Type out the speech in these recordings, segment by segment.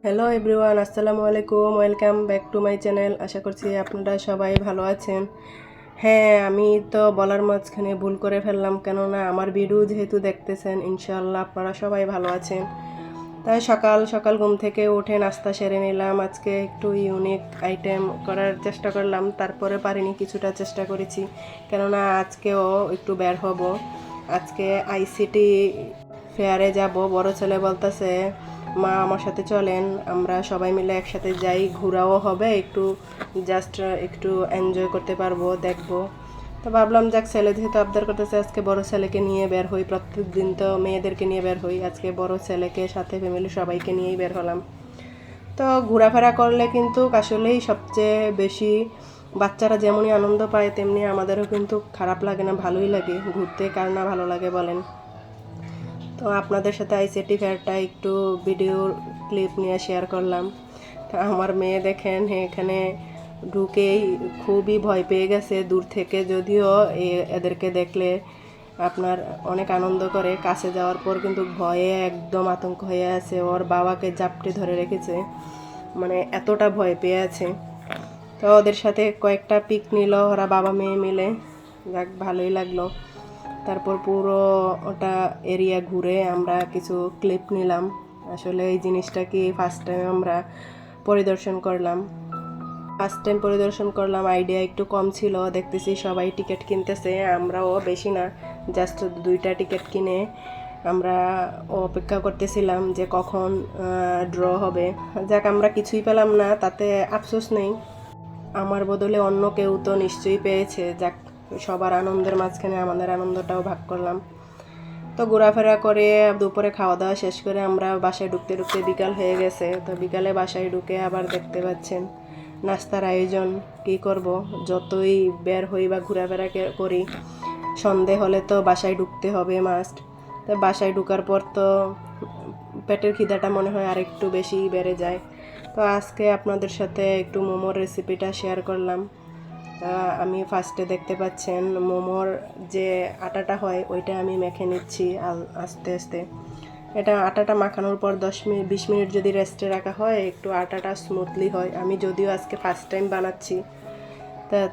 Hello everyone, আসসালামু আলাইকুম। Welcome back to my channel. আশা করছি আপনারা সবাই ভালো আছেন। হ্যাঁ, আমি তো বলার মাঝখানে ভুল করে ফেললাম, কেননা আমার ভিডিও যেহেতু দেখতেছেন, ইনশাআল্লাহ আপনারা সবাই ভালো আছেন। তাই সকাল সকাল ঘুম থেকে উঠে নাস্তা সেরে নিলাম। আজকে একটু ইউনিক আইটেম করার চেষ্টা করলাম, তারপরে পারিনি, কিছুটা চেষ্টা করেছি, কেননা আজকেও একটু বের হব। আজকে আইসিটি ফেয়ারে যাব। বড় ছেলে বলতেছে, মা আমার সাথে চলেন, আমরা সবাই মিলে একসাথে যাই, ঘোরাও হবে একটু, জাস্ট একটু এনজয় করতে পারবো, দেখবো। তো ভাবলাম যাক, ছেলে যেহেতু আবদার করতেছে, আজকে বড় ছেলেকে নিয়ে বের হই। প্রত্যেক দিন তো মেয়েদেরকে নিয়ে বের হই, আজকে বড় ছেলেকে সাথে ফ্যামিলি সবাইকে নিয়েই বের হলাম। তো ঘোরাফেরা করলে কিন্তু আসলেই সবচেয়ে বেশি বাচ্চারা যেমনই আনন্দ পায়, তেমনি আমাদেরও কিন্তু খারাপ লাগে না, ভালোই লাগে ঘুরতে। কার না ভালো লাগে বলেন? তো আপনাদের সাথে আইসিটি ফেয়ারটা একটু ভিডিও ক্লিপ নিয়ে শেয়ার করলাম। তা আমার মেয়ে দেখেন এখানে ঢুকেই খুবই ভয় পেয়ে গেছে দূর থেকে, যদিও এদেরকে দেখলে আপনার অনেক আনন্দ করে, কাছে যাওয়ার পর কিন্তু ভয়ে একদম আতঙ্ক হয়ে আছে, ওর বাবাকে জাপটে ধরে রেখেছে, মানে এতটা ভয় পেয়ে আছে। তো ওদের সাথে কয়েকটা পিক নিল ওরা বাবা মেয়ে মিলে, যাক ভালোই লাগলো। তারপর পুরো ওটা এরিয়া ঘুরে আমরা কিছু ক্লিপ নিলাম। আসলে এই জিনিসটা কি ফার্স্ট টাইম আমরা পরিদর্শন করলাম। ফার্স্ট টাইম পরিদর্শন করলাম, আইডিয়া একটু কম ছিল। দেখতেছি সবাই টিকিট কিনতেছে, আমরাও বেশি না, জাস্ট দুইটা টিকিট কিনে আমরা অপেক্ষা করতেছিলাম যে কখন ড্র হবে। যাক, আমরা কিছুই পেলাম না, তাতে আফসোস নেই, আমার বদলে অন্য কেউ তো নিশ্চয়ই পেয়েছে। যাক, সবার আনন্দের মাঝখানে আমাদের আনন্দটাও ভাগ করলাম। তো ঘোরাফেরা করে দুপুরে খাওয়া দাওয়া শেষ করে আমরা বাসায় ঢুকতে ঢুকতে বিকাল হয়ে গেছে। তো বিকালে বাসায় ঢুকে আবার দেখতে পাচ্ছেন নাস্তার আয়োজন। কি করব, যতই বের হই বা ঘোরাফেরা করি, সন্ধে হলে তো বাসায় ঢুকতে হবে মাস্ট। তো বাসায় ঢুকার পর তো পেটের খিদাটা মনে হয় আরেকটু বেশি বেড়ে যায়। তো আজকে আপনাদের সাথে একটু মোমোর রেসিপিটা শেয়ার করলাম। আমি ফার্স্টে দেখতে পাচ্ছেন মোমোর যে আটাটা হয় ওইটা আমি মেখে নিচ্ছি আস্তে আস্তে। এটা আটাটা মাখানোর পর 10 মিনিট 20 মিনিট যদি রেস্টে রাখা হয়, একটু আটাটা স্মুথলি হয়। আমি যদিও আজকে ফার্স্ট টাইম বানাচ্ছি,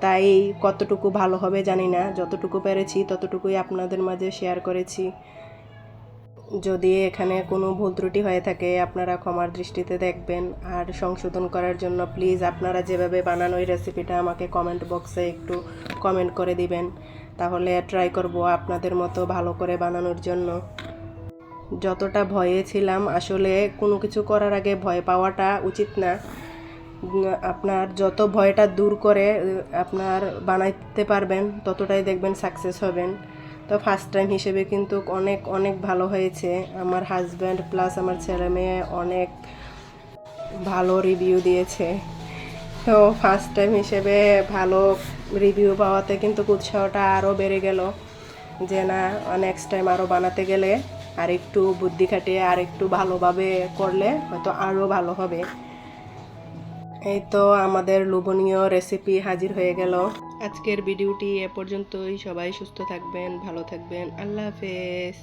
তাই কতটুকু ভালো হবে জানি না, যতটুকু পেরেছি ততটুকুই আপনাদের মাঝে শেয়ার করেছি। যদি এখানে কোনো ভুল ত্রুটি হয়ে থাকে আপনারা ক্ষমার দৃষ্টিতে দেখবেন, আর সংশোধন করার জন্য প্লিজ আপনারা যেভাবে বানানো এই রেসিপিটা আমাকে কমেন্ট বক্সে একটু কমেন্ট করে দিবেন, তাহলে ট্রাই করব আপনাদের মতো ভালো করে বানানোর জন্য। যতটা ভয়ে ছিলাম, আসলে কোনো কিছু করার আগে ভয় পাওয়াটা উচিত না। আপনার যত ভয়টা দূর করে আপনার বানাইতে পারবেন, ততটাই দেখবেন সাকসেস হবেন। তো ফার্স্ট টাইম হিসেবে কিন্তু অনেক অনেক ভালো হয়েছে। আমার হাজব্যান্ড প্লাস আমার ছেলে মেয়ে অনেক ভালো রিভিউ দিয়েছে। তো ফার্স্ট টাইম হিসেবে ভালো রিভিউ পাওয়াতে কিন্তু উৎসাহটা আরও বেড়ে গেল, যে না, নেক্সট টাইম আরও বানাতে গেলে আর একটু বুদ্ধি খাটিয়ে আর একটু ভালোভাবে করলে হয়তো আরও ভালো হবে। এই তো আমাদের লোভনীয় রেসিপি হাজির হয়ে গেল। আজকের ভিডিওটি এ পর্যন্তই। সবাই সুস্থ থাকবেন, ভালো থাকবেন। আল্লাহ হাফেজ।